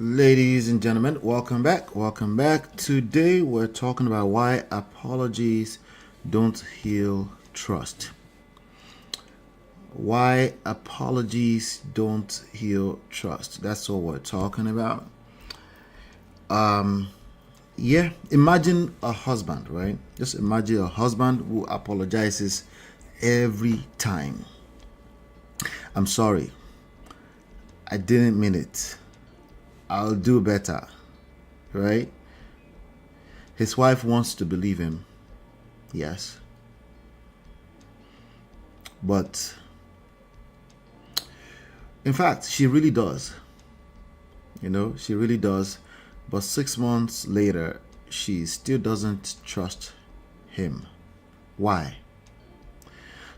Ladies and gentlemen, welcome back. Welcome back. Today we're talking about why apologies don't heal trust. Why apologies don't heal trust. That's what we're talking about. Yeah, imagine a husband, right? Just imagine a husband who apologizes every time. I'm sorry. I didn't mean it. I'll do better, right? His wife wants to believe him, yes. But in fact, she really does. She really does. But 6 months later, she still doesn't trust him. Why?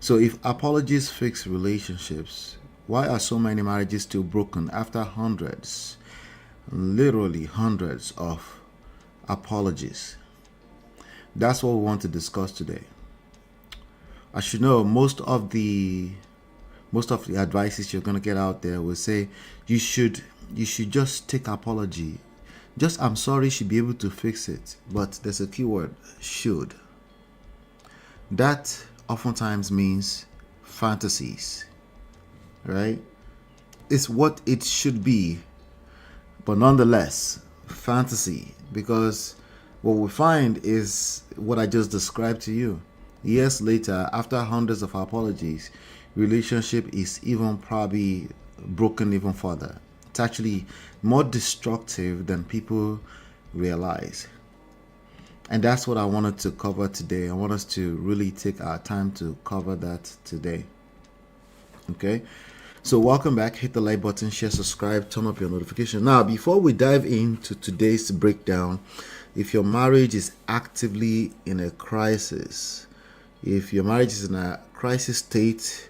So if apologies fix relationships, why are so many marriages still broken after hundreds, literally hundreds of apologies? That's what we want to discuss today. As you know, most of the advices you're gonna get out there will say you should just take apology. Just I'm sorry should be able to fix it. But there's a key word, should. That oftentimes means fantasies, right? It's what it should be, but nonetheless, fantasy, because what we find is what I just described to you. Years later, after hundreds of apologies, relationship is even probably broken even further. It's actually more destructive than people realize. And that's what I wanted to cover today. I want us to really take our time to cover that today. Okay? So welcome back. Hit the like button, share, subscribe, turn up your notification. Now, before we dive into today's breakdown, if your marriage is actively in a crisis, if your marriage is in a crisis state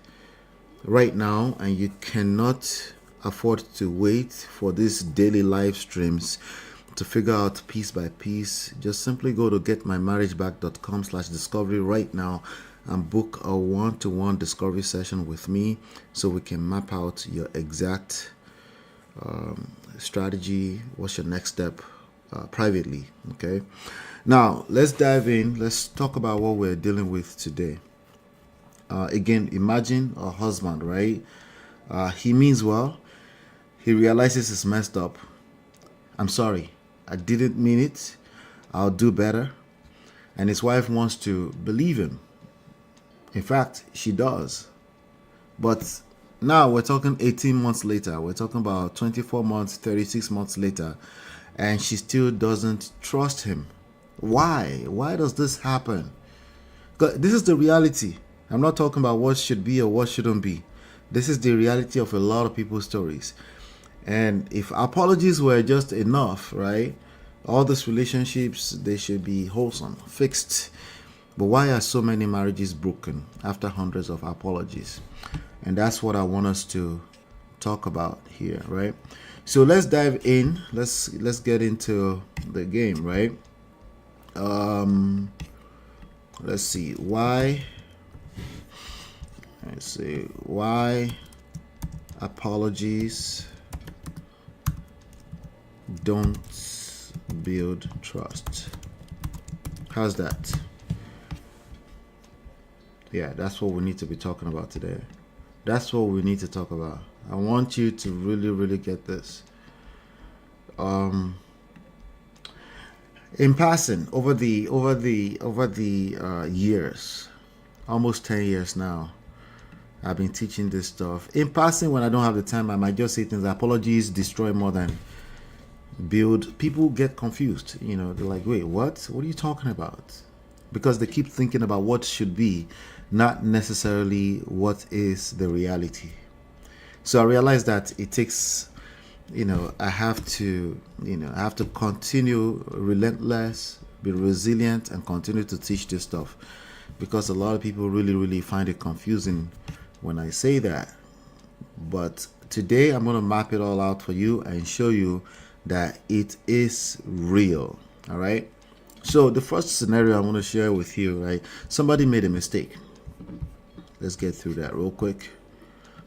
right now and you cannot afford to wait for these daily live streams to figure out piece by piece, just simply go to getmymarriageback.com/discovery right now and book a one-to-one discovery session with me so we can map out your exact strategy. What's your next step privately? Okay. Now let's dive in. Let's talk about what we're dealing with today. Again, imagine a husband, right? He means well. He realizes it's messed up. I'm sorry. I didn't mean it. I'll do better. And his wife wants to believe him. In fact, she does. But now we're talking 18 months later. We're talking about 24 months, 36 months later. And she still doesn't trust him. Why? Why does this happen? Because this is the reality. I'm not talking about what should be or what shouldn't be. This is the reality of a lot of people's stories. And if apologies were just enough, right? All these relationships, they should be wholesome, fixed. But why are so many marriages broken after hundreds of apologies? And that's what I want us to talk about here, right? So let's dive in. Let's get into the game, right? Let's see why. Let's see why apologies don't build trust. How's that? Yeah, that's what we need to be talking about today. That's what we need to talk about. I want you to really, really get this. In passing, over the years, almost 10 years now, I've been teaching this stuff. In passing, when I don't have the time, I might just say things. Apologies destroy more than build. People get confused. They're like, wait, what? What are you talking about? Because they keep thinking about what should be, not necessarily what is the reality. So I realized that it takes, I have to continue relentless, be resilient, and continue to teach this stuff. Because a lot of people really, really find it confusing when I say that. But today I'm going to map it all out for you and show you that it is real. All right. So the first scenario I want to share with you, right? Somebody made a mistake. Let's get through that real quick.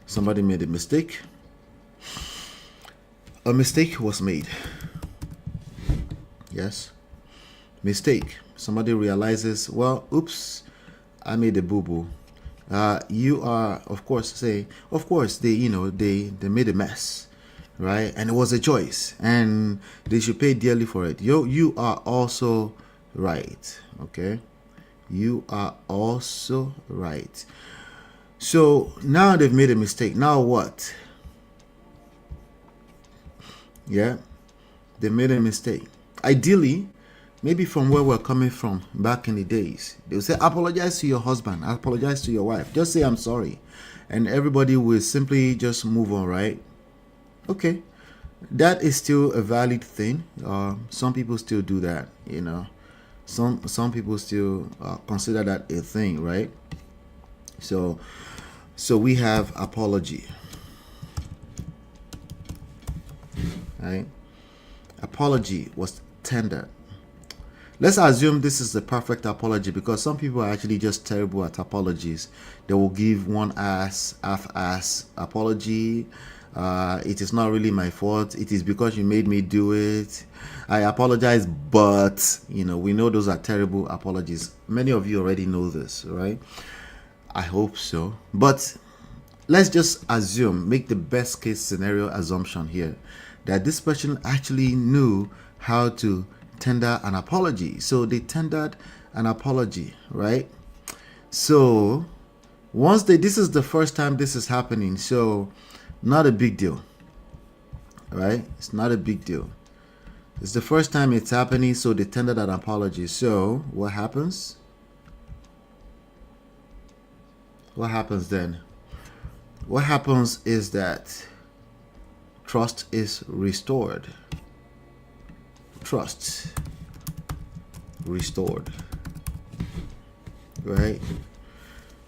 Somebody made a mistake. A mistake was made. Yes, mistake. Somebody realizes, well, oops, I made a boo boo. You are, of course, say, of course, they made a mess, right? And it was a choice, and they should pay dearly for it. You are also right, okay? You are also right. So now they've made a mistake. Now what? Yeah, they made a mistake. Ideally, maybe from where we're coming from back in the days, they will say, apologize to your husband, apologize to your wife, just say I'm sorry, and everybody will simply just move on, right? Okay, that is still a valid thing. Some people still do that, some people still consider that a thing, right? So we have apology, right? Apology was tendered. Let's assume this is the perfect apology, because some people are actually just terrible at apologies. They will give one half-ass apology. It is not really my fault. It is because you made me do it. I apologize, but we know those are terrible apologies. Many of you already know this, right? I hope so. But let's just assume, make the best case scenario assumption here, that this person actually knew how to tender an apology. So they tendered an apology, right? So this is the first time this is happening, so not a big deal, right? It's not a big deal. It's the first time it's happening, so they tendered an apology. So what happens? What happens then? What happens is that trust is restored. Trust restored, right?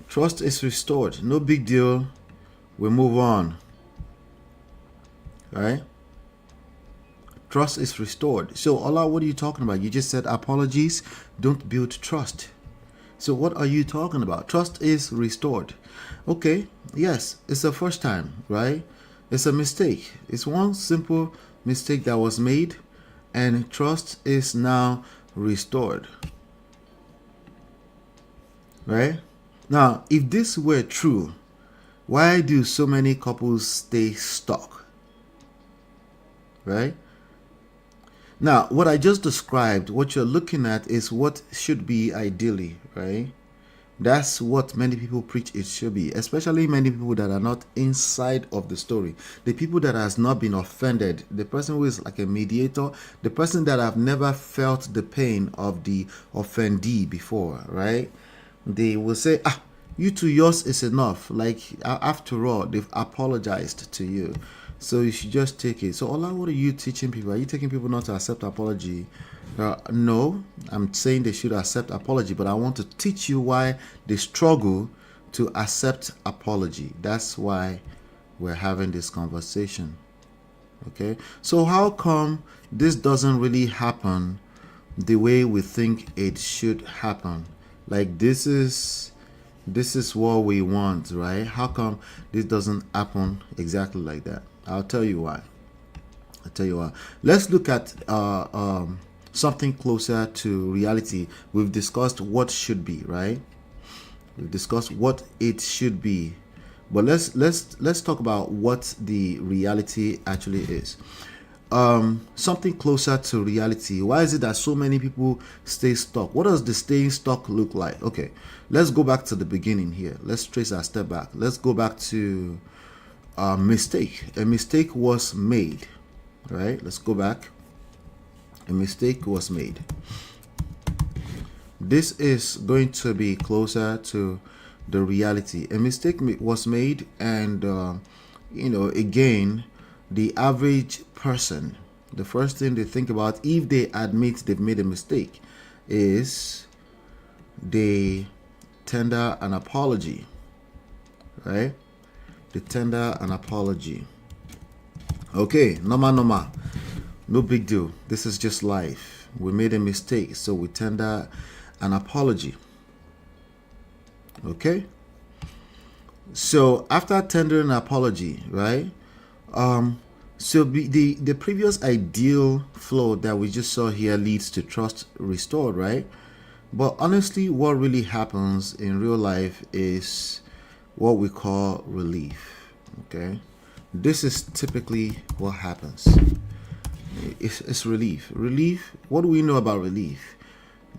Trust is restored. No big deal. We move on, right? Trust is restored. So Allah, what are you talking about? You just said apologies don't build trust. So what are you talking about? Trust is restored. Okay, yes, it's the first time, right? It's a mistake. It's one simple mistake that was made, and trust is now restored. Right? Now, if this were true, why do so many couples stay stuck? Right? Now, what I just described, what you're looking at is what should be ideally, right? That's what many people preach it should be, especially many people that are not inside of the story. The people that has not been offended, the person who is like a mediator, the person that have never felt the pain of the offendee before, right? They will say, you two, yours is enough. Like, after all, they've apologized to you, so you should just take it. So Allah, what are you teaching people? Are you taking people not to accept apology? No, I'm saying they should accept apology, but I want to teach you why they struggle to accept apology. That's why we're having this conversation. Okay, so how come this doesn't really happen the way we think it should happen? Like, this is what we want, right? How come this doesn't happen exactly like that? I'll tell you why. Let's look at something closer to reality. We've discussed what should be, right? We've discussed what it should be, but let's talk about what the reality actually is. Something closer to reality. Why is it that so many people stay stuck? What does the staying stuck look like? Okay, let's go back to the beginning here. Let's trace our step back. Let's go back to a mistake. A mistake was made, right? Let's go back. A mistake was made. This is going to be closer to the reality. A mistake was made, and again, the average person, the first thing they think about if they admit they've made a mistake is they tender an apology, right? They tender an apology. Okay, normal. No big deal. This is just life. We made a mistake, so we tender an apology. Okay? So after tendering an apology, right? So the previous ideal flow that we just saw here leads to trust restored, right? But honestly, what really happens in real life is what we call relief. Okay, this is typically what happens. It's relief. Relief. What do we know about relief?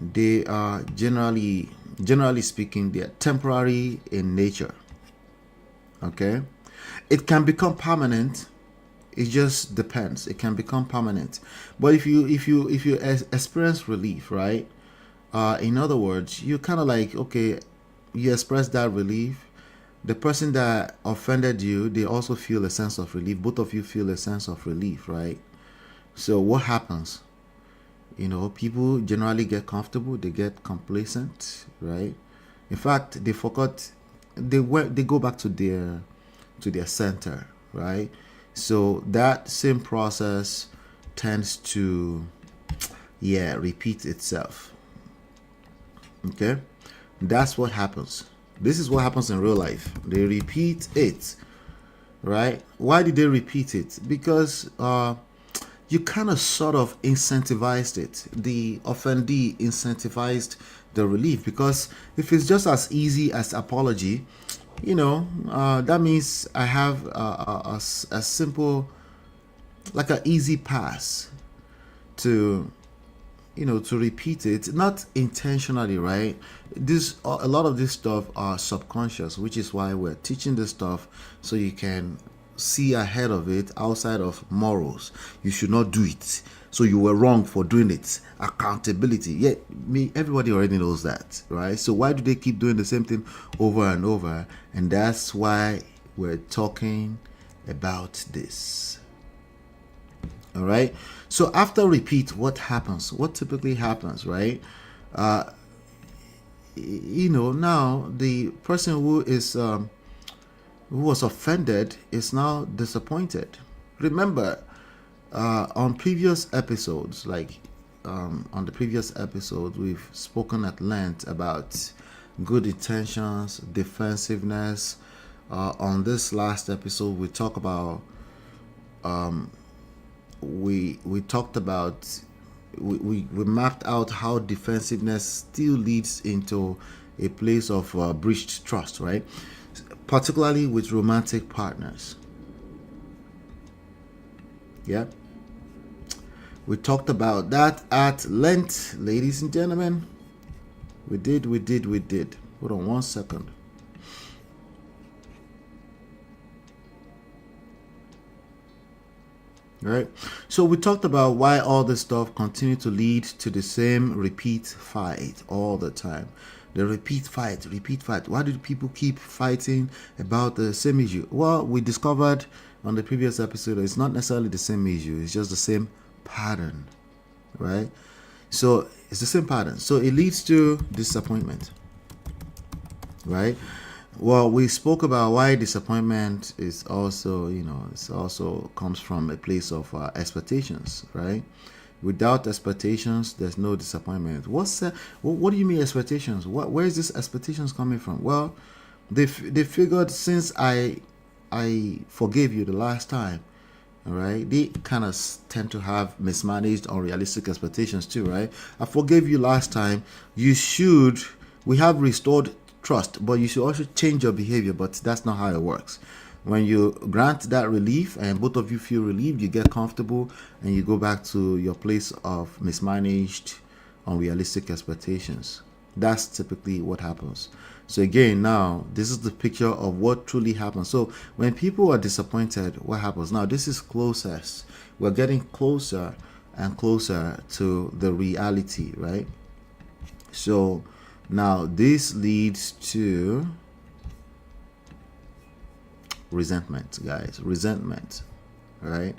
They are generally speaking, they are temporary in nature. Okay, it can become permanent. It just depends. It can become permanent. But if you experience relief, right? In other words, you kind of like, okay, you express that relief. The person that offended you, they also feel a sense of relief. Both of you feel a sense of relief, right? So what happens? People generally get comfortable. They get complacent, right? In fact, they forgot. They go back to their center, right? So that same process tends to, repeat itself. Okay, that's what happens. This is what happens in real life. They repeat it, right? Why did they repeat it? Because you kind of sort of incentivized it. The offendee incentivized the relief, because if it's just as easy as apology, that means I have a simple, like an easy pass to to repeat it, not intentionally, right? This A lot of this stuff are subconscious, which is why we're teaching this stuff, so you can see ahead of it, outside of morals. You should not do it, so you were wrong for doing it. Accountability, yeah, everybody already knows that, right? So why do they keep doing the same thing over and over? And that's why we're talking about this. All right. So after repeat, what happens? What typically happens, right? Now the person who was offended is now disappointed. Remember, on previous episodes, on the previous episode, we've spoken at length about good intentions, defensiveness. On this last episode, we talk about we talked about we mapped out how defensiveness still leads into a place of breached trust, right? Particularly with romantic partners. Yeah, we talked about that at length, ladies and gentlemen. We did. Hold on one second. Right. So we talked about why all this stuff continue to lead to the same repeat fight all the time. The repeat fight. Why do people keep fighting about the same issue? Well, we discovered on the previous episode it's not necessarily the same issue. It's just the same pattern, right? So it's the same pattern. So it leads to disappointment, right? Well, we spoke about why disappointment is also, it's also comes from a place of expectations, right? Without expectations, there's no disappointment. What do you mean expectations? Where is this expectations coming from? Well, they figured, since I forgave you the last time, all right, they kind of tend to have mismanaged, unrealistic expectations too, right? I forgave you last time. We have restored trust, but you should also change your behavior. But that's not how it works. When you grant that relief and both of you feel relieved, you get comfortable and you go back to your place of mismanaged, unrealistic expectations. That's typically what happens. So again, now this is the picture of what truly happens. So when people are disappointed, what happens? Now this is closest. We're getting closer and closer to the reality, right? So now this leads to resentment, guys. Resentment, right?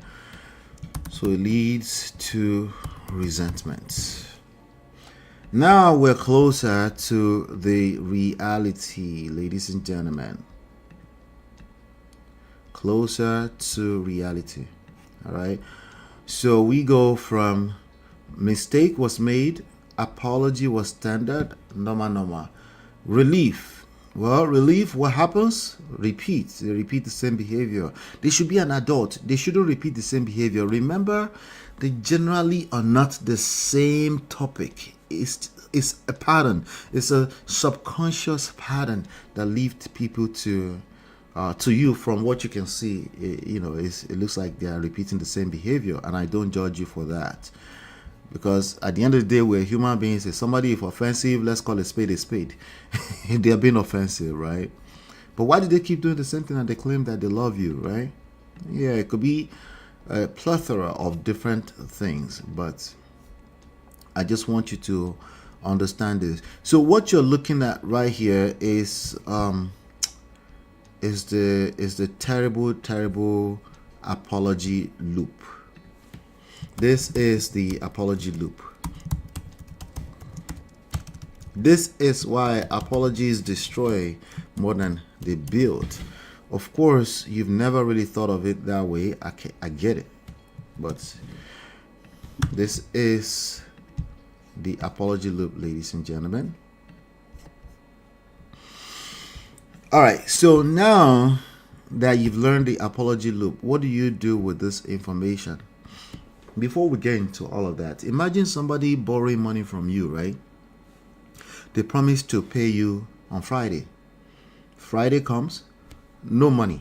So it leads to resentment. Now we're closer to the reality, ladies and gentlemen. Closer to reality. All right. So we go from mistake was made, apology was tendered, norma. Relief. Well, relief, what happens? Repeat. They repeat the same behavior. They should be an adult. They shouldn't repeat the same behavior. Remember, they generally are not the same topic. It's a pattern. It's a subconscious pattern that leads people to you. From what you can see, it looks like they are repeating the same behavior, and I don't judge you for that. Because at the end of the day, we're human beings. If somebody is offensive, let's call a spade a spade. They are being offensive, right? But why do they keep doing the same thing and they claim that they love you, right? Yeah, it could be a plethora of different things, but I just want you to understand this. So what you're looking at right here is the terrible apology loop. This is the apology loop. This is why apologies destroy more than they build. Of course, you've never really thought of it that way. I get it. But this is the apology loop, ladies and gentlemen. All right, so now that you've learned the apology loop, what do you do with this information? Before we get into all of that, imagine somebody borrowing money from you, right? They promise to pay you on Friday. Friday comes, no money,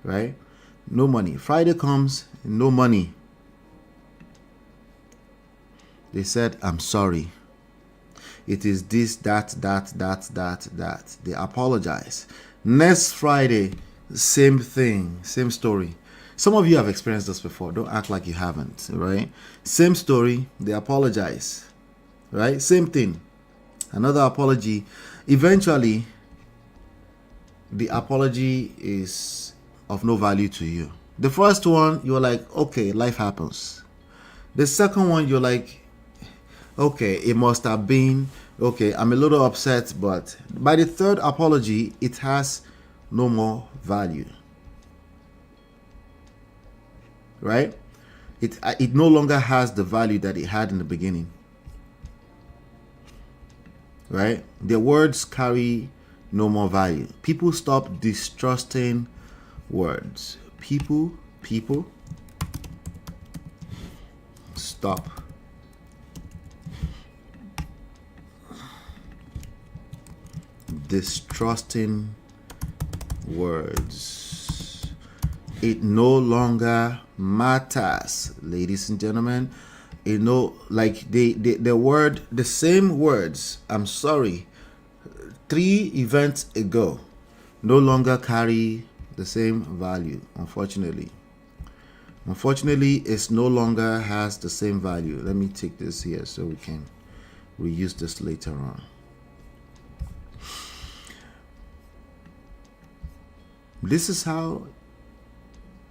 right? No money. Friday comes, no money. They said, I'm sorry. It is this, that. They apologize. Next Friday, same thing, same story. Some of you have experienced this before. Don't act like you haven't, right? Same story. They apologize, right? Same thing. Another apology. Eventually, the apology is of no value to you. The first one, you're like, okay, life happens. The second one, you're like, okay, it must have been, okay, I'm a little upset, but by the third apology, it has no more value. Right? It no longer has the value that it had in the beginning. Right? The words carry no more value. People stop distrusting words. People stop distrusting words. It no longer matters, ladies and gentlemen. The same words, I'm sorry, 3 events ago, no longer carry the same value, unfortunately. It no longer has the same value. Let me take this here so we can reuse this later on. This is how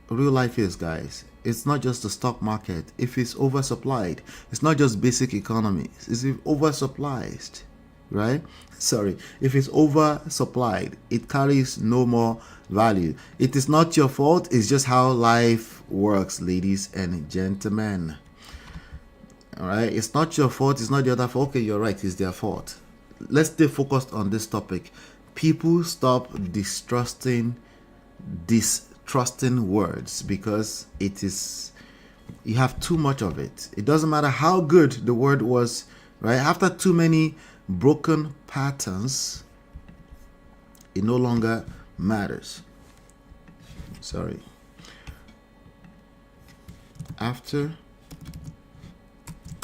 real life is, guys. It's not just the stock market. If it's oversupplied, it's not just basic economy. It's oversupplied, right? Sorry. If it's oversupplied, it carries no more value. It is not your fault. It's just how life works, ladies and gentlemen. All right. It's not your fault. It's not the other fault. Okay, you're right. It's their fault. Let's stay focused on this topic. People stop distrusting words because you have too much of it. It doesn't matter how good the word was, right? After too many broken patterns, it no longer matters. Sorry. After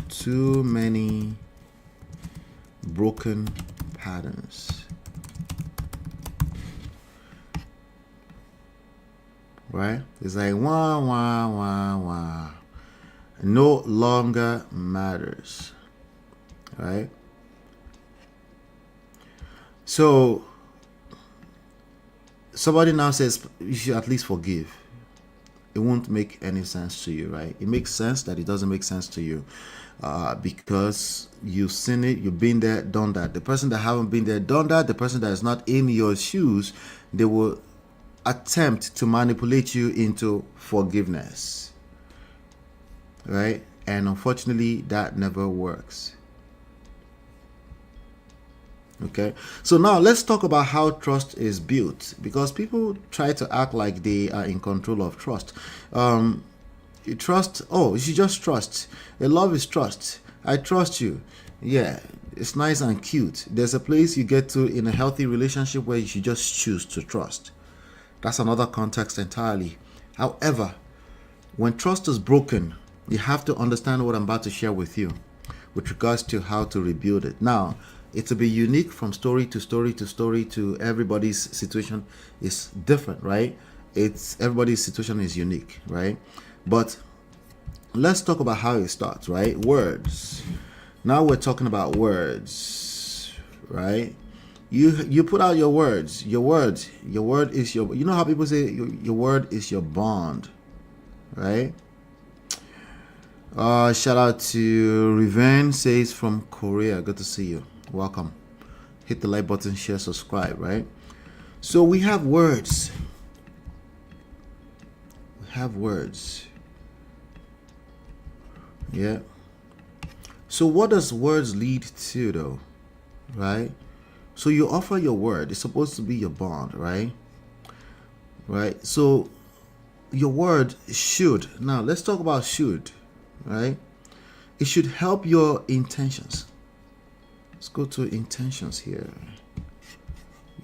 too many broken patterns, right? It's like wah. No longer matters, right? So somebody now says you should at least forgive. It won't make any sense to you, right? It makes sense that it doesn't make sense to you because you've seen it, you've been there, done that. The person that haven't been there, done that, the person that is not in your shoes, they will attempt to manipulate you into forgiveness, right? And unfortunately, that never works. Okay, so now let's talk about how trust is built, because people try to act like they are in control of trust. You trust, oh, you should just trust. A love is trust. I trust you. Yeah, it's nice and cute. There's a place you get to in a healthy relationship where you should just choose to trust. That's another context entirely. However, when trust is broken, you have to understand what I'm about to share with you with regards to how to rebuild it. Now, it will be unique from story to story to story to everybody's situation is different, right? It's everybody's situation is unique, right? But let's talk about how it starts, right? Words. Now we're talking about words, right? You put out your words. Your words. Your word is your. You know how people say your word is your bond, right? Shout out to Riven says from Korea. Good to see you. Welcome. Hit the like button, share, subscribe, right? So we have words. We have words. Yeah. So what does words lead to though? Right? So you offer your word. It's supposed to be your bond, right? Right? So your word should. Now let's talk about should, right? It should help your intentions. Let's go to intentions here.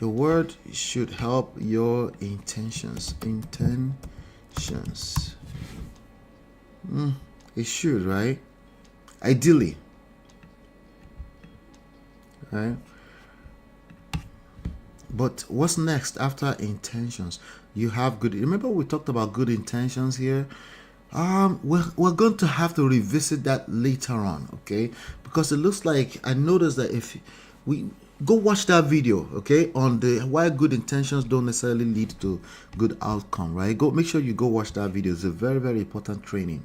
Your word should help your intentions. Intentions. It should, right? Ideally. Right? But what's next after intentions? You have good. Remember we talked about good intentions here. We're going to have to revisit that later on, okay? Because it looks like I noticed that if we go watch that video, okay, on the why good intentions don't necessarily lead to good outcome, right? Go make sure you go watch that video. It's a very, very important training.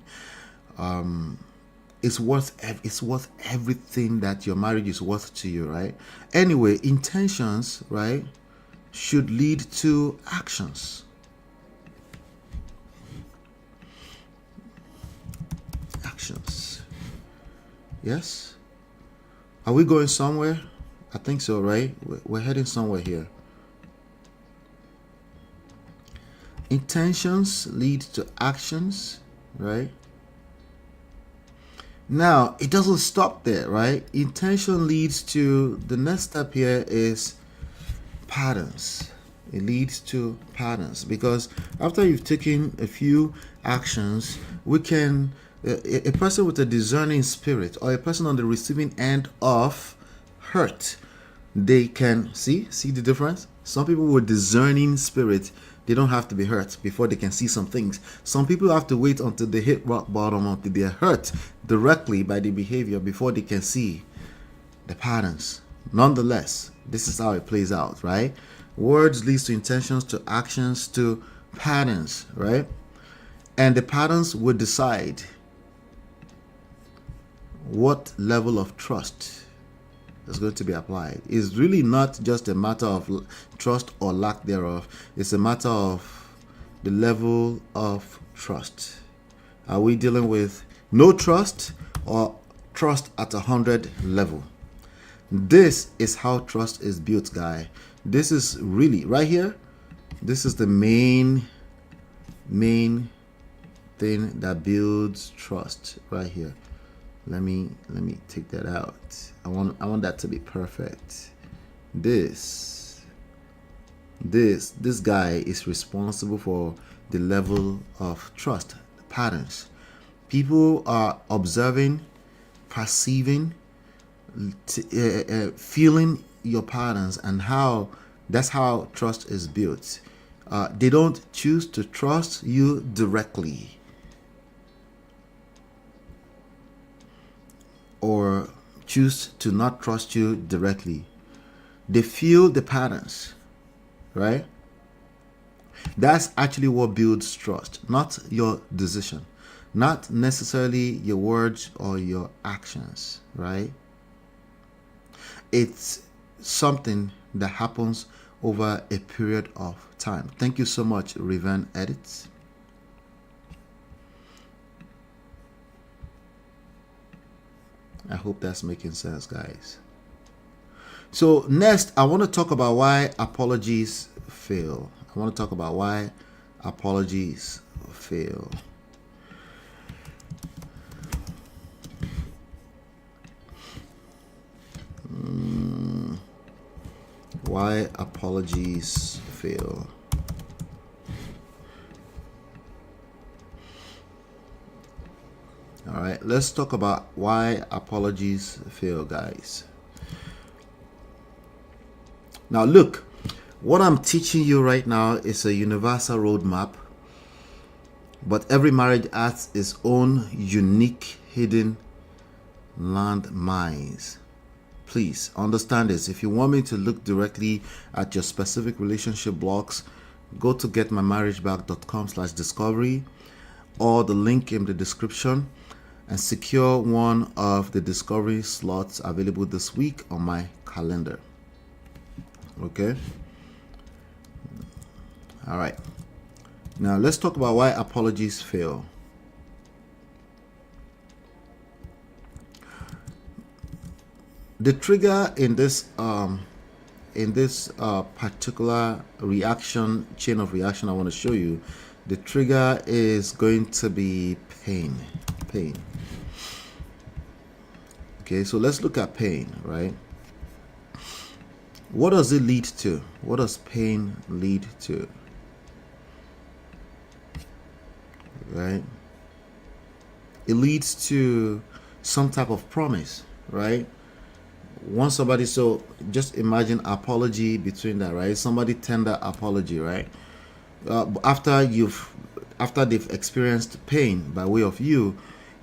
It's worth everything that your marriage is worth to you, right? Anyway, intentions, right, should lead to actions. Actions. Yes. Are we going somewhere? I think so, right? We're heading somewhere here. Intentions lead to actions, right? Now, it doesn't stop there, right? Intention leads to the next step here is patterns. It leads to patterns because after you've taken a few actions, we can a person with a discerning spirit or a person on the receiving end of hurt, they can see the difference. Some people with discerning spirit, they don't have to be hurt before they can see some things. Some people have to wait until they hit rock bottom, until they're hurt directly by the behavior before they can see the patterns. Nonetheless, this is how it plays out, right? Words leads to intentions, to actions, to patterns, right? And the patterns will decide what level of trust is going to be applied. It's really not just a matter of trust or lack thereof. It's a matter of the level of trust. Are we dealing with no trust or trust at 100 level? This is how trust is built, guy. This is really right here. This is the main thing that builds trust right here. Let me take that out. I want that to be perfect. This guy is responsible for the level of trust, the patterns. People are observing, perceiving, feeling your patterns, and how that's how trust is built. They don't choose to trust you directly or choose to not trust you directly. They feel the patterns, right? That's actually what builds trust, not your decision, not necessarily your words or your actions, right? It's something that happens over a period of time. Thank you so much, Riven Edits. I hope that's making sense, guys. So next, I want to talk about why apologies fail. I want to talk about why apologies fail. Why apologies fail. All right, let's talk about why apologies fail, guys. Now, look, what I'm teaching you right now is a universal roadmap, but every marriage has its own unique hidden landmines. Please understand this. If you want me to look directly at your specific relationship blocks, go to getmymarriageback.com/discovery or the link in the description and secure one of the discovery slots available this week on my calendar. Okay? All right. Now let's talk about why apologies fail. The trigger in this particular chain of reaction I want to show you, the trigger is going to be pain. Okay, so let's look at pain, right? What does it lead to? What does pain lead to? Right? It leads to some type of promise, right? Once somebody, so just imagine apology between that, right? Somebody tender apology, right? After they've experienced pain by way of you,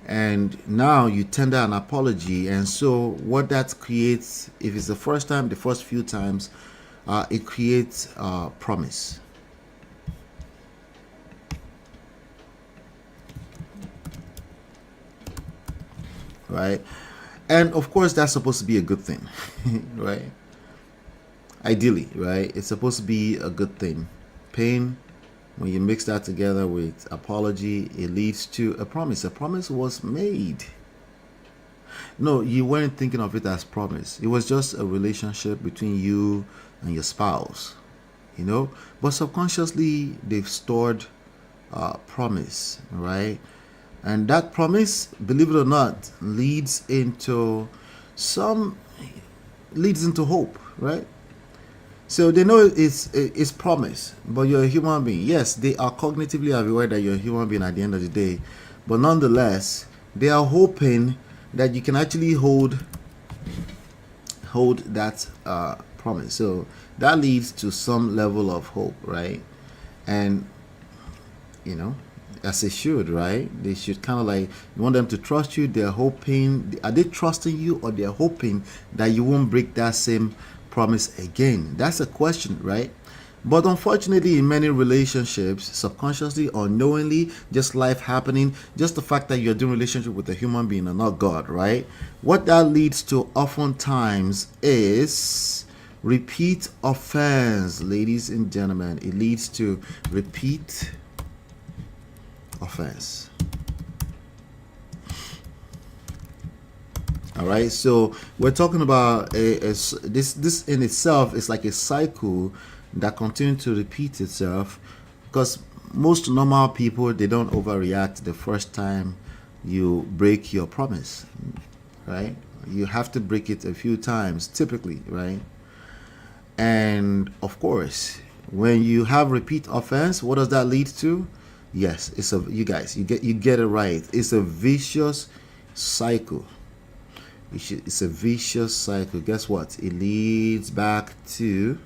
and now you tender an apology, and so what that creates, if it's the first time, the first few times, it creates promise. Right? And of course, that's supposed to be a good thing, right? Ideally, right? It's supposed to be a good thing. Pain, when you mix that together with apology, it leads to a promise. A promise was made. No, you weren't thinking of it as promise. It was just a relationship between you and your spouse, you know? But subconsciously, they've stored promise, right? And that promise, believe it or not, leads into hope, right? So they know it's promise, but you're a human being. Yes, they are cognitively aware that you're a human being at the end of the day, but nonetheless, they are hoping that you can actually hold that promise. So that leads to some level of hope, right? And you know, as they should, right? They should kind of like, you want them to trust you. They're hoping, are they trusting you, or they're hoping that you won't break that same promise again? That's a question, right? But unfortunately, in many relationships, subconsciously or knowingly, just life happening, just the fact that you're doing relationship with a human being and not God, right? What that leads to oftentimes is repeat offense, ladies and gentlemen. It leads to repeat offense. All right, so we're talking about this in itself is like a cycle that continues to repeat itself, because most normal people, they don't overreact the first time you break your promise, right? You have to break it a few times typically, right? And of course, when you have repeat offense, what does that lead to? Yes, you get it right. It's a vicious cycle. It's a vicious cycle. Guess what? It leads back to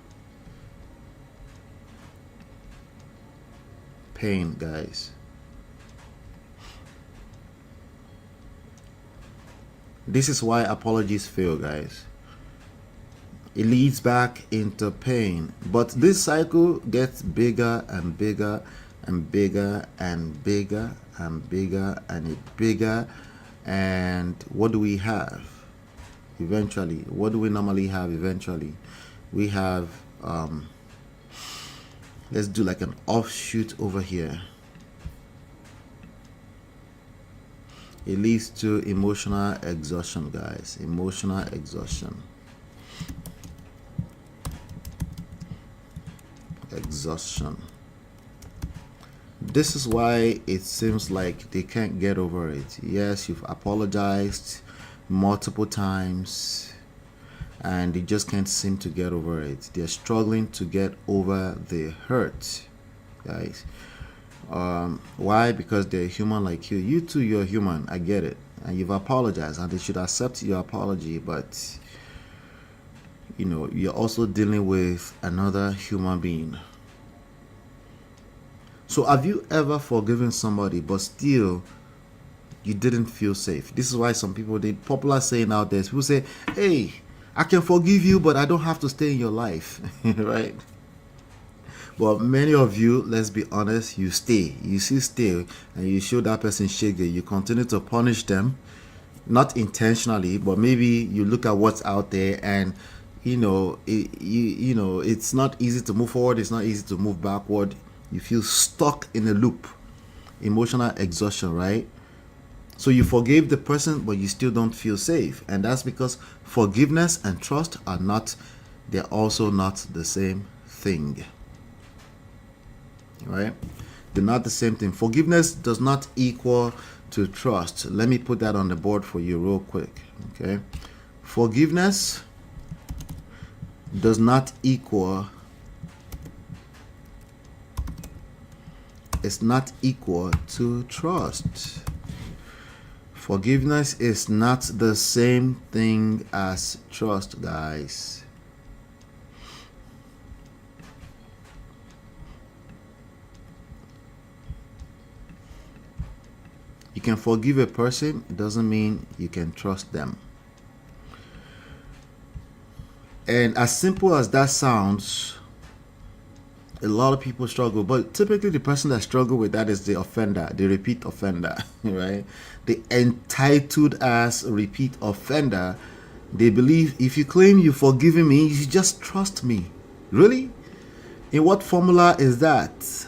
pain, guys. This is why apologies fail, guys. It leads back into pain. But this cycle gets bigger and bigger and bigger and bigger and bigger and bigger. And what do we have eventually? What do we normally have eventually? We have, let's do like an offshoot over here. It leads to emotional exhaustion, guys. Emotional exhaustion. exhaustion. This is why it seems like they can't get over it. Yes, you've apologized multiple times and they just can't seem to get over it. They're struggling to get over the hurt, guys. Why? Because they're human like you. You too, you're human. I get it. And you've apologized and they should accept your apology, but you're also dealing with another human being. So have you ever forgiven somebody but still you didn't feel safe? This is why some people, the popular saying out there, people say, hey, I can forgive you but I don't have to stay in your life. Right? But many of you, let's be honest, you stay. You still stay and you show that person shaggy. You continue to punish them, not intentionally, but maybe you look at what's out there and it's not easy to move forward. It's not easy to move backward. You feel stuck in a loop. Emotional exhaustion, right? So you forgave the person, but you still don't feel safe. And that's because forgiveness and trust they're also not the same thing. Right? They're not the same thing. Forgiveness does not equal to trust. Let me put that on the board for you real quick. Okay? Forgiveness does not equal to trust. Forgiveness is not the same thing as trust, guys. You can forgive a person, it doesn't mean you can trust them. And as simple as that sounds, a lot of people struggle, but typically the person that struggle with that is the offender, the repeat offender, right? The entitled as repeat offender. They believe if you claim you've forgiven me, you should just trust me. Really? In what formula is that?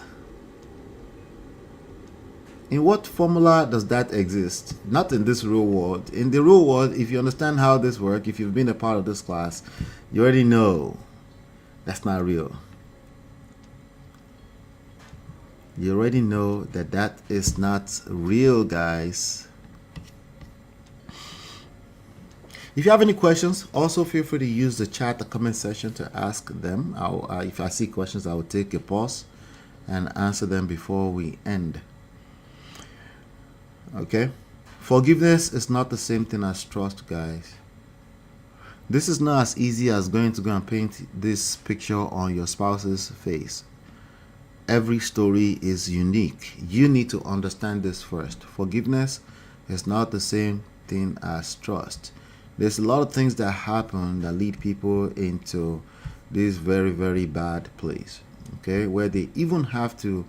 In what formula does that exist? Not in this real world. In the real world, if you understand how this works, if you've been a part of this class, you already know that's not real. You already know that is not real, guys. If you have any questions, also feel free to use the chat, the comment section to ask them. If I see questions, I will take a pause and answer them before we end. Okay? Forgiveness is not the same thing as trust, guys. This is not as easy as going to go and paint this picture on your spouse's face. Every story is unique. You need to understand this first. Forgiveness is not the same thing as trust. There's a lot of things that happen that lead people into this very, very bad place. Okay, where they even have to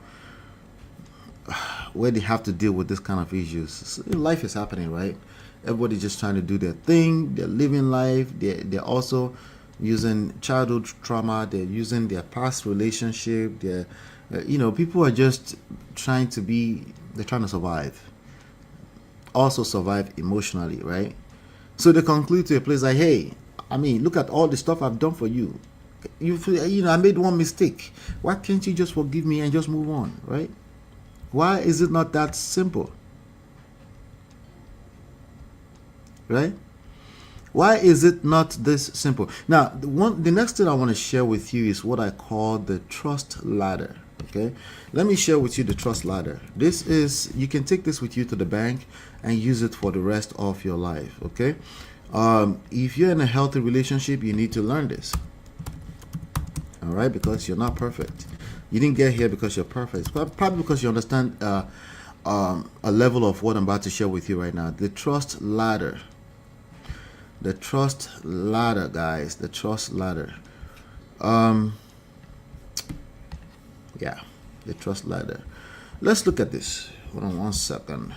deal with this kind of issues. So life is happening, right? Everybody's just trying to do their thing. They're living life. They're also using childhood trauma. They're using their past relationship. People are just trying to survive. Also survive emotionally, right? So they conclude to a place like, hey, look at all the stuff I've done for you. I made one mistake. Why can't you just forgive me and just move on, right? Why is it not that simple? Right? Why is it not this simple? Now, the next thing I want to share with you is what I call the trust ladder. Okay, let me share with you the trust ladder. You can take this with you to the bank and use it for the rest of your life. Okay, if you're in a healthy relationship, you need to learn this. All right, because you're not perfect. You didn't get here because you're perfect. Probably because you understand a level of what I'm about to share with you right now. The trust ladder. The trust ladder, guys. The trust ladder. Yeah, the trust ladder. Let's look at this. Hold on one second.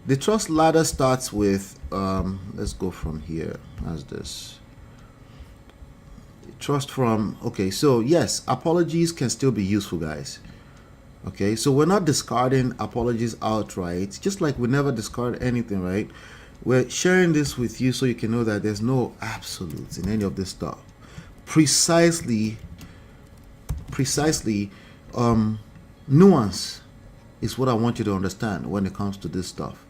The trust ladder starts with, let's go from here. How's this? Trust from, okay, so yes, apologies can still be useful, guys. Okay, so we're not discarding apologies outright, just like we never discard anything, right? We're sharing this with you so you can know that there's no absolutes in any of this stuff. Precisely, nuance is what I want you to understand when it comes to this stuff,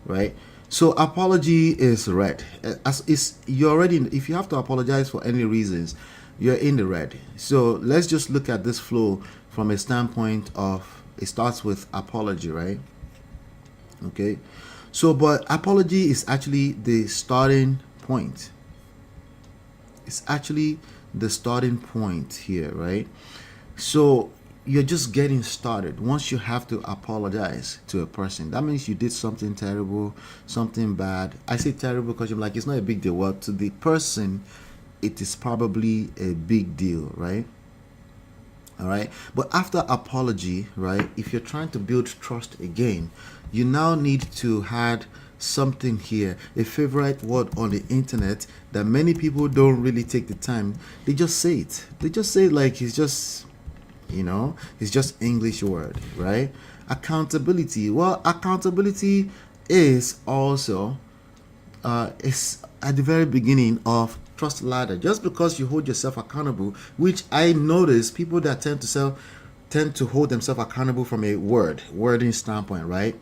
right? So apology is red. As is you already, if you have to apologize for any reasons, you're in the red. So let's just look at this flow from a standpoint of it starts with apology, right? Okay. So, but apology is actually the starting point. It's actually the starting point here, right? So you're just getting started. Once you have to apologize to a person, that means you did something terrible, something bad. I say terrible because you're like, it's not a big deal. Well, to the person, it is probably a big deal, right? All right. But after apology, right, if you're trying to build trust again, you now need to add something here, a favorite word on the internet that many people don't really take the time. They just say it. They just say it like it's just, it's just English word, right? Accountability. Well, accountability is also is at the very beginning of trust ladder. Just because you hold yourself accountable, which I notice people that tend to hold themselves accountable from a wording standpoint, right?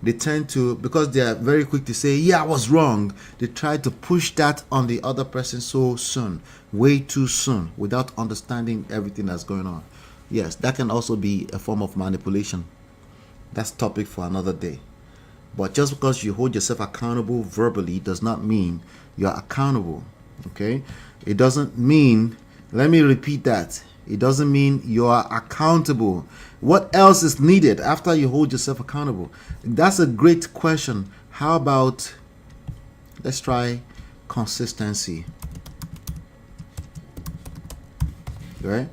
They tend to, because they are very quick to say, yeah, I was wrong. They try to push that on the other person so soon, way too soon, without understanding everything that's going on. Yes, that can also be a form of manipulation. That's topic for another day. But just because you hold yourself accountable verbally does not mean you're accountable. Okay? It doesn't mean, let me repeat that. It doesn't mean you are accountable. What else is needed after you hold yourself accountable? That's a great question. How about, let's try consistency. Right?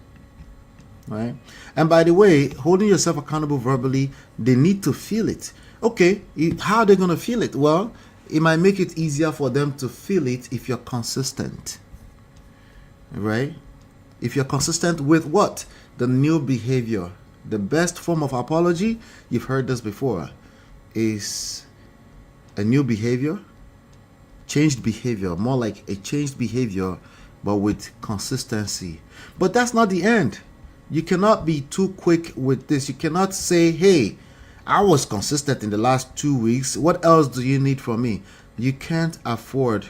Right? And by the way, holding yourself accountable verbally, they need to feel it. Okay, how are they going to feel it? Well, it might make it easier for them to feel it if you're consistent. Right? If you're consistent with what? The new behavior. The best form of apology, you've heard this before, is a new behavior, changed behavior, more like a changed behavior, but with consistency. But that's not the end. You cannot be too quick with this. You cannot say, hey, I was consistent in the last 2 weeks. What else do you need from me? You can't afford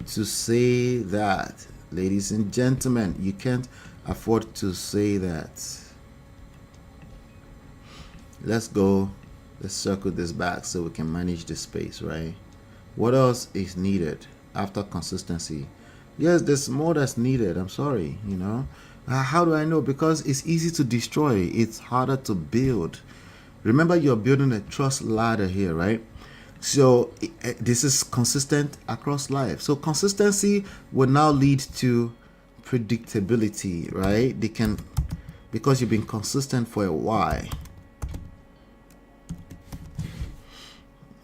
to say that. Ladies and gentlemen, you can't afford to say that. Let's circle this back so we can manage the space, right? What else is needed after consistency? Yes, there's more that's needed. I'm sorry, How do I know? Because it's easy to destroy. It's harder to build. Remember, you're building a trust ladder here, right? So this is consistent across life. So consistency will now lead to predictability, right? Because you've been consistent for a while,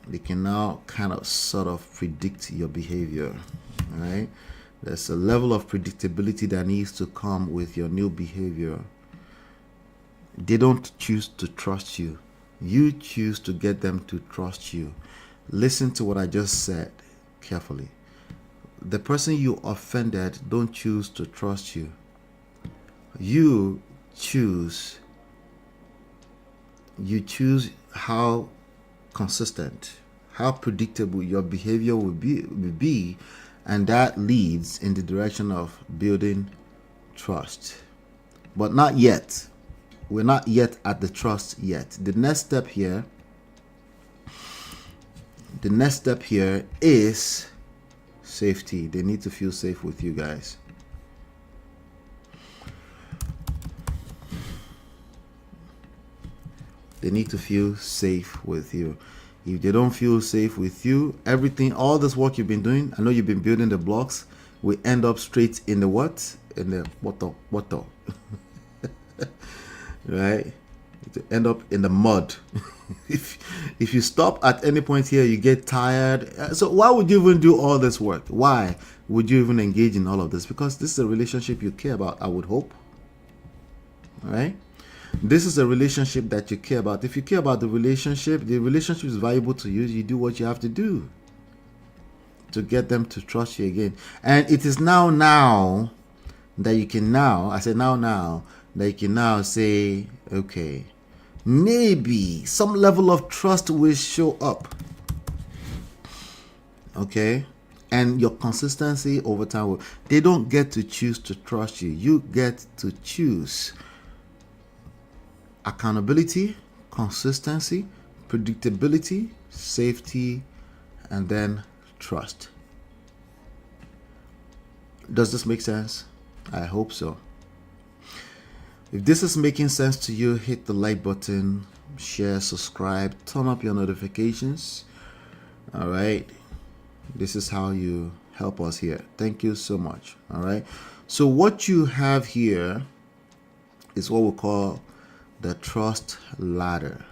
they can now kind of sort of predict your behavior, right? There's a level of predictability that needs to come with your new behavior. They don't choose to trust you. You choose to get them to trust you. Listen to what I just said carefully. The person you offended don't choose to trust you. You choose how consistent, how predictable your behavior will be, and that leads in the direction of building trust. But not yet. We're not yet at the trust yet. The next step here is safety. They need to feel safe with you guys. They need to feel safe with you. If they don't feel safe with you, all this work you've been doing, I know you've been building the blocks, will end up straight in the what? In the water. Right? To end up in the mud. if you stop at any point here, you get tired. So why would you even do all this work? Why would you even engage in all of this? Because this is a relationship you care about, I would hope. All right? This is a relationship that you care about. If you care about the relationship is valuable to you, you do what you have to do. to get them to trust you again. And it is now that you can I say now that you can now say, okay, maybe some level of trust will show up. Okay? And your consistency over time will, they don't get to choose to trust you. You get to choose accountability, consistency, predictability, safety, and then trust. Does this make sense? I hope so. If this is making sense to you, hit the like button, share, subscribe, turn up your notifications. All right. This is how you help us here. Thank you so much. All right. So what you have here is what we call the trust ladder.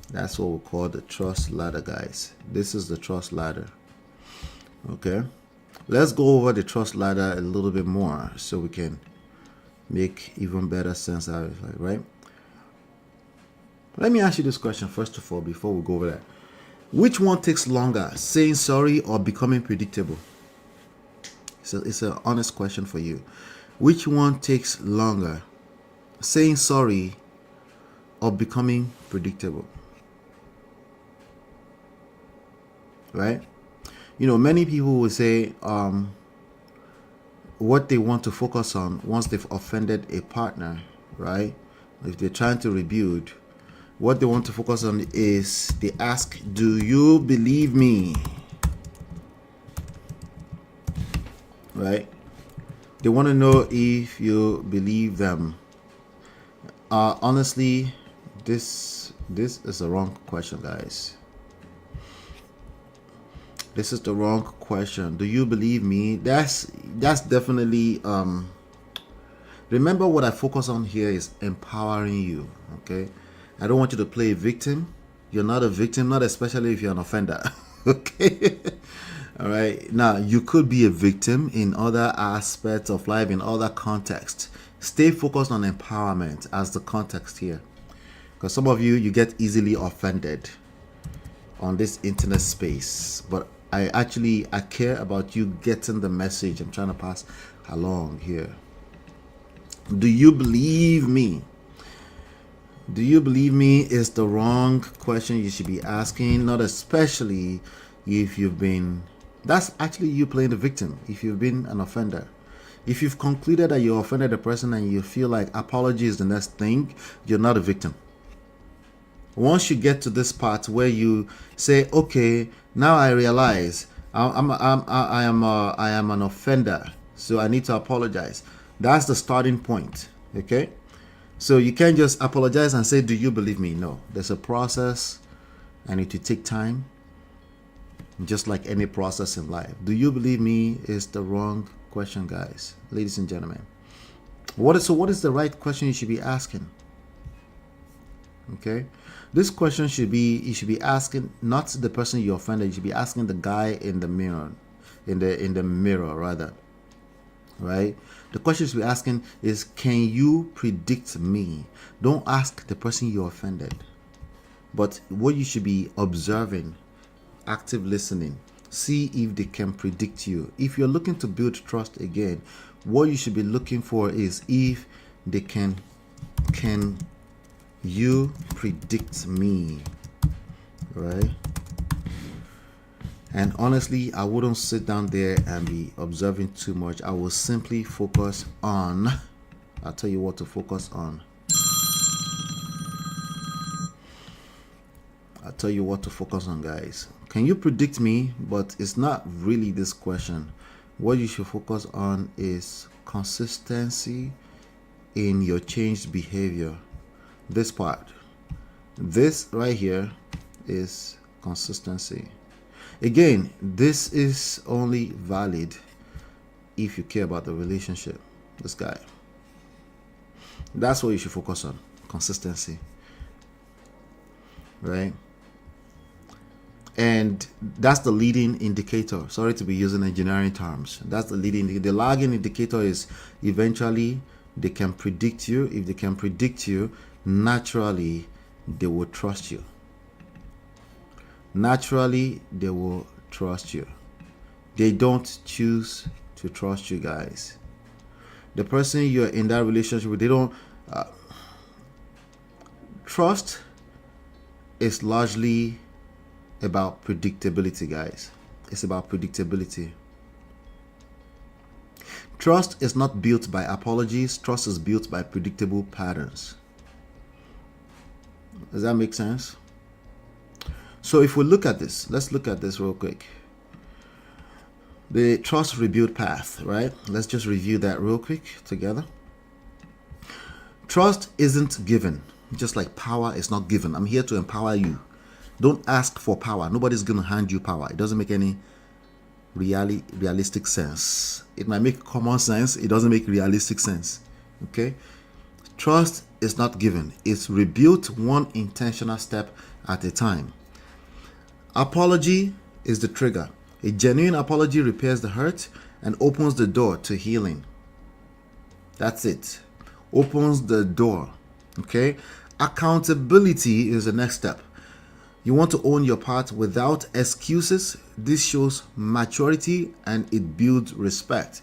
That's what we call the trust ladder, guys. This is the trust ladder. Okay. Let's go over the trust ladder a little bit more so we can make even better sense out of it, right? Let me ask you this question first of all before we go over that. Which one takes longer, saying sorry or becoming predictable? It's an honest question for you. Which one takes longer, saying sorry or becoming predictable? Right? You know, many people will say what they want to focus on once they've offended a partner, right? If they're trying to rebuild, what they want to focus on is they ask, do you believe me? Right? They want to know if you believe them. Honestly, this is the wrong question, guys. This is the wrong question. Do you believe me? That's definitely remember what I focus on here is empowering you. Okay, I don't want you to play a victim. You're not a victim, not especially if you're an offender. Okay. All right. Now, you could be a victim in other aspects of life, in other contexts. Stay focused on empowerment as the context here. Because some of you get easily offended on this internet space. But I care about you getting the message I'm trying to pass along here. Do you believe me? Do you believe me is the wrong question you should be asking, not especially if you've been, that's actually you playing the victim, if you've been an offender. If you've concluded that you offended a person and you feel like apology is the next thing, you're not a victim. Once you get to this part where you say, okay, now I realize I am an offender, so I need to apologize. That's the starting point. Okay. So you can't just apologize and say, do you believe me? No, there's a process and it will take time, just like any process in life. Do you believe me is the wrong question, guys, ladies and gentlemen. What is the right question you should be asking? Okay, this question you should be asking not the person you offended, you should be asking the guy in the mirror, in the mirror rather. Right? The question you should be asking is, can you predict me? Don't ask the person you offended. But what you should be observing, active listening, see if they can predict you. If you're looking to build trust again, what you should be looking for is if they can you predict me, right? And honestly, I wouldn't sit down there and be observing too much. I will simply focus on, I'll tell you what to focus on. I'll tell you what to focus on, guys. Can you predict me? But it's not really this question. What you should focus on is consistency in your changed behavior. This part. This right here is consistency. Again, this is only valid if you care about the relationship. This guy. That's what you should focus on. Consistency. Right? And that's the leading indicator. Sorry to be using engineering terms. That's the leading indicator. The lagging indicator is eventually they can predict you. If they can predict you, naturally they will trust you. naturally they will trust you. They don't choose to trust you, guys. The person you're in that relationship with, they don't trust is largely about predictability, guys. It's about predictability. Trust is not built by apologies. Trust is built by predictable patterns. Does that make sense? So if we look at this, let's look at this real quick. The trust rebuild path, right? Let's just review that real quick together. Trust isn't given, just like power is not given. I'm here to empower you. Don't ask for power. Nobody's going to hand you power. It doesn't make any realistic sense. It might make common sense. It doesn't make realistic sense. Okay? Trust is not given. It's rebuilt one intentional step at a time. Apology is the trigger. A genuine apology repairs the hurt and opens the door to healing. That's it. Opens the door. Okay? Accountability is the next step. You want to own your part without excuses. This shows maturity and it builds respect.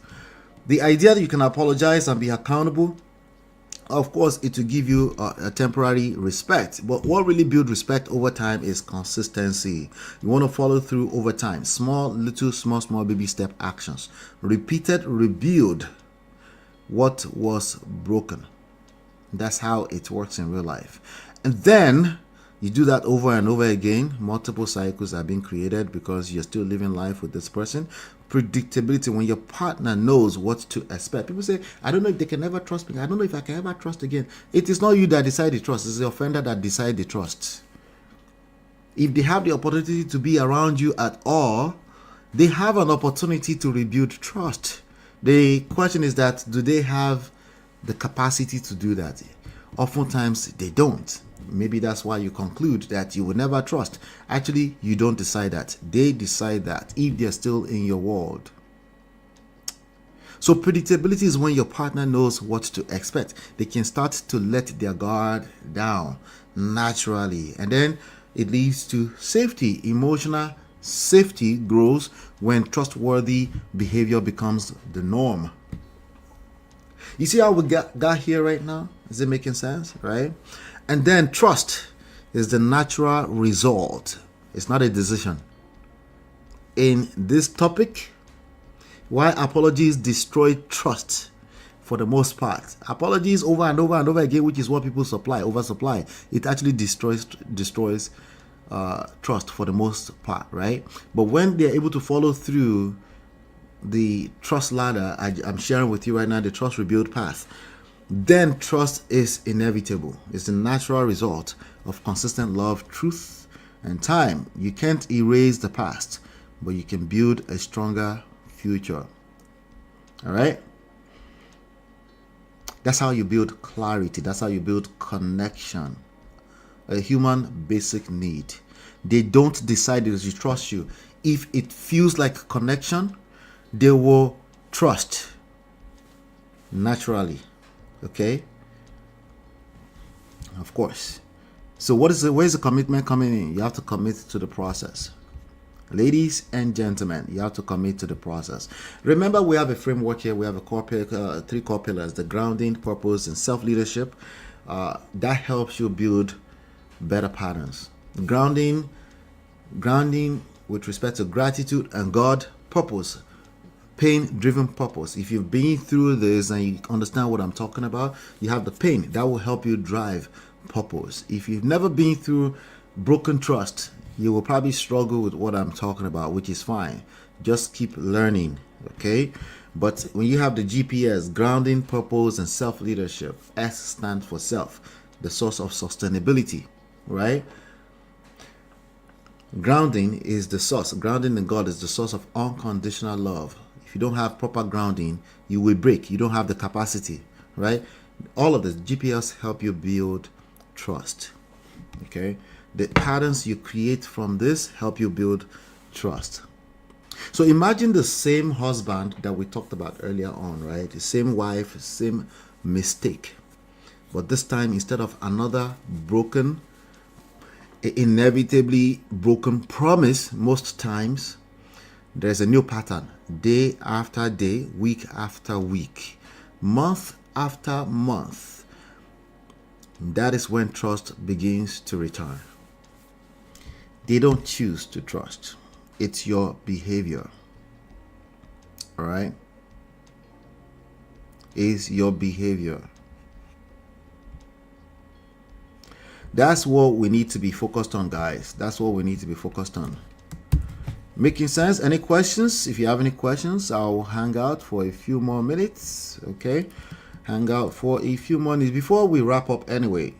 The idea that you can apologize and be accountable, of course, it will give you a temporary respect. But what really builds respect over time is consistency. You want to follow through over time. Small baby step actions. Repeated rebuild what was broken. That's how it works in real life. And then you do that over and over again. Multiple cycles are being created because you're still living life with this person. Predictability, when your partner knows what to expect. People say, I don't know if they can ever trust me. I don't know if I can ever trust again. It is not you that decide the trust. It's the offender that decide the trust. If they have the opportunity to be around you at all, they have an opportunity to rebuild trust. The question is that, do they have the capacity to do that? Oftentimes they don't. Maybe that's why you conclude that you will never trust. Actually, you don't decide that. They decide that if they're still in your world. So predictability is when your partner knows what to expect. They can start to let their guard down naturally. And then it leads to safety. Emotional safety grows when trustworthy behavior becomes the norm. You see how we got here right now? Is it making sense? Right? And then trust is the natural result. It's not a decision. In this topic, why apologies destroy trust for the most part. Apologies over and over and over again, which is what people oversupply. It actually destroys trust for the most part, right? But when they're able to follow through the trust ladder I'm sharing with you right now, the trust rebuild path, then trust is inevitable. It's the natural result of consistent love, truth, and time. You can't erase the past, but you can build a stronger future. All right? That's how you build clarity. That's how you build connection. A human basic need. They don't decide to trust you. If it feels like connection, they will trust naturally. Okay? Of course. So where's the commitment coming in? You have to commit to the process. Ladies and gentlemen, you have to commit to the process. Remember, we have a framework here. We have a three core pillars: the grounding, purpose, and self-leadership. That helps you build better patterns. Grounding with respect to gratitude and God, purpose. Pain-driven purpose. If you've been through this and you understand what I'm talking about, you have the pain that will help you drive purpose. If you've never been through broken trust, you will probably struggle with what I'm talking about, which is fine. Just keep learning, okay? But when you have the GPS, grounding, purpose, and self-leadership, S stands for self, the source of sustainability, right? Grounding is the source. Grounding in God is the source of unconditional love. If you don't have proper grounding, you will break. You don't have the capacity, right? All of this GPS help you build trust. Okay? The patterns you create from this help you build trust. So imagine the same husband that we talked about earlier on, right? The same wife, same mistake. But this time, instead of another broken inevitably broken promise, most times there's a new pattern, day after day, week after week, month after month. That is when trust begins to return. They don't choose to trust, it's your behavior. All right? Is your behavior. That's what we need to be focused on, guys. That's what we need to be focused on. Making sense? Any questions? If you have any questions, I'll hang out for a few more minutes. Okay? Hang out for a few more minutes. Before we wrap up anyway,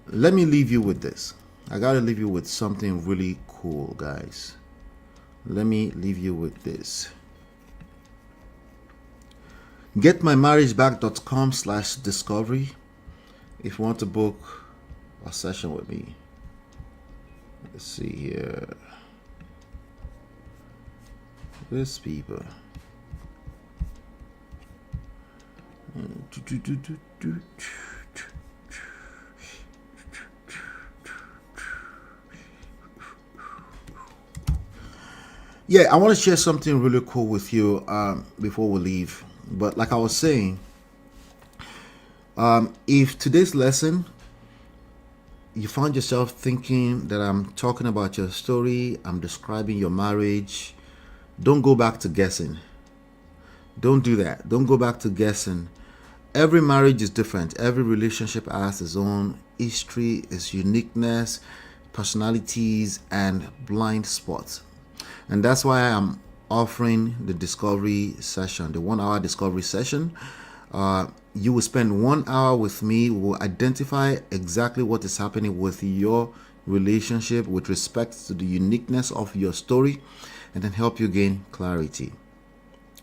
let me leave you with this. I gotta leave you with something really cool, guys. Let me leave you with this. GetMyMarriageBack.com/discovery if you want to book a session with me. Let's see here. This people. Yeah, I want to share something really cool with you before we leave. But like I was saying, if today's lesson, you find yourself thinking that I'm talking about your story, I'm describing your marriage, don't go back to guessing. Don't do that. Don't go back to guessing. Every marriage is different. Every relationship has its own history, its uniqueness, personalities, and blind spots. And that's why I'm offering the discovery session, the 1 hour discovery session. You will spend 1 hour with me. We'll identify exactly what is happening with your relationship with respect to the uniqueness of your story, and then help you gain clarity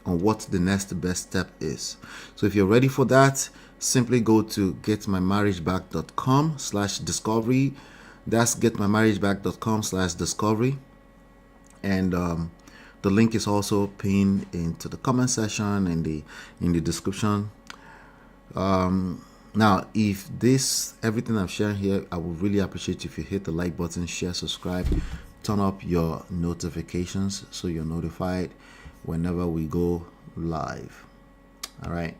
on what the next best step is. So if you're ready for that, simply go to getmymarriageback.com/discovery. That's getmymarriageback.com/discovery. And the link is also pinned into the comment section and in the description. Now, if everything I'm sharing here, I would really appreciate if you hit the like button, share, subscribe, turn up your notifications so you're notified whenever we go live. All right.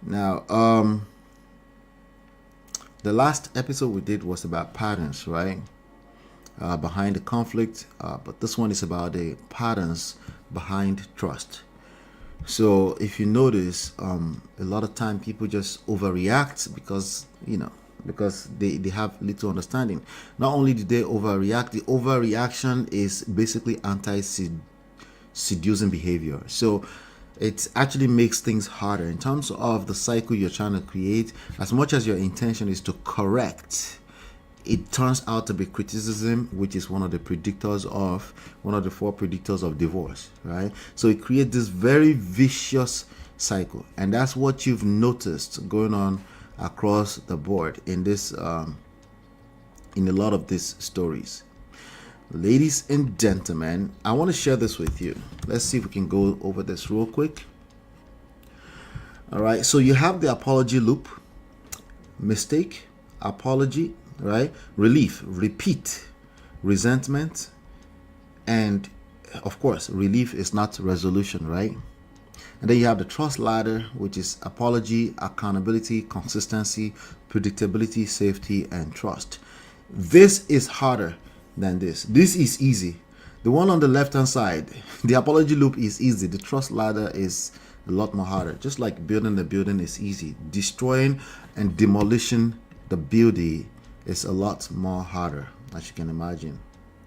Now, the last episode we did was about patterns, right? Behind the conflict, but this one is about the patterns behind trust. So if you notice, a lot of time people just overreact because they have little understanding. Not only do they overreact, the overreaction is basically anti-seducing behavior. So it actually makes things harder in terms of the cycle you're trying to create. As much as your intention is to correct, it turns out to be criticism, which is one of the four predictors of divorce, right? So it creates this very vicious cycle, and that's what you've noticed going on across the board in this, in a lot of these stories. Ladies and gentlemen, I want to share this with you. Let's see if we can go over this real quick. All right, so you have the apology loop, mistake, apology, right? Relief, repeat, resentment, and of course, relief is not resolution, right? And then you have the trust ladder, which is apology, accountability, consistency, predictability, safety, and trust. This is harder than this. This is easy. The one on the left hand side, the apology loop, is easy. The trust ladder is a lot more harder. Just like building the building is easy, destroying and demolishing the building is a lot more harder, as you can imagine.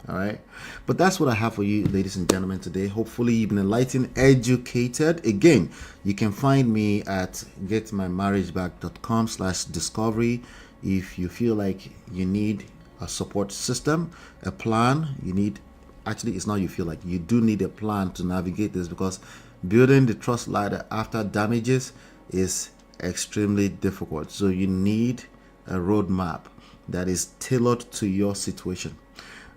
All right, but that's what I have for you, ladies and gentlemen, today. Hopefully you've been enlightened, educated. Again, you can find me at getmymarriageback.com/discovery. If you feel like you need a support system, a plan, it's not you feel like, you do need a plan to navigate this, because building the trust ladder after damages is extremely difficult. So you need a roadmap that is tailored to your situation.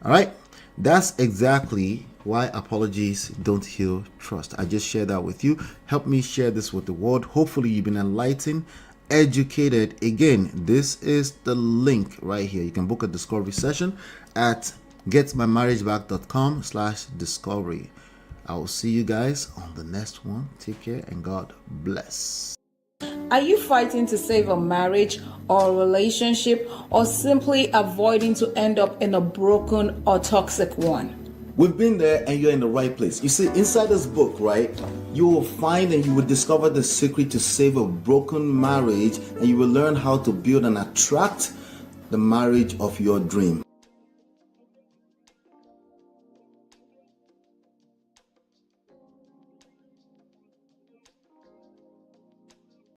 All right, that's exactly why apologies don't heal trust. I just shared that with you. Help me share this with the world. Hopefully you've been enlightened educated. Again, this is the link right here. You can book a discovery session at getmymarriageback.com/discovery. I will see you guys on the next one. Take care and God bless. Are you fighting to save a marriage or a relationship, or simply avoiding to end up in a broken or toxic one? We've been there and you're in the right place. You see, inside this book, right, you will find and you will discover the secret to save a broken marriage, and you will learn how to build and attract the marriage of your dream.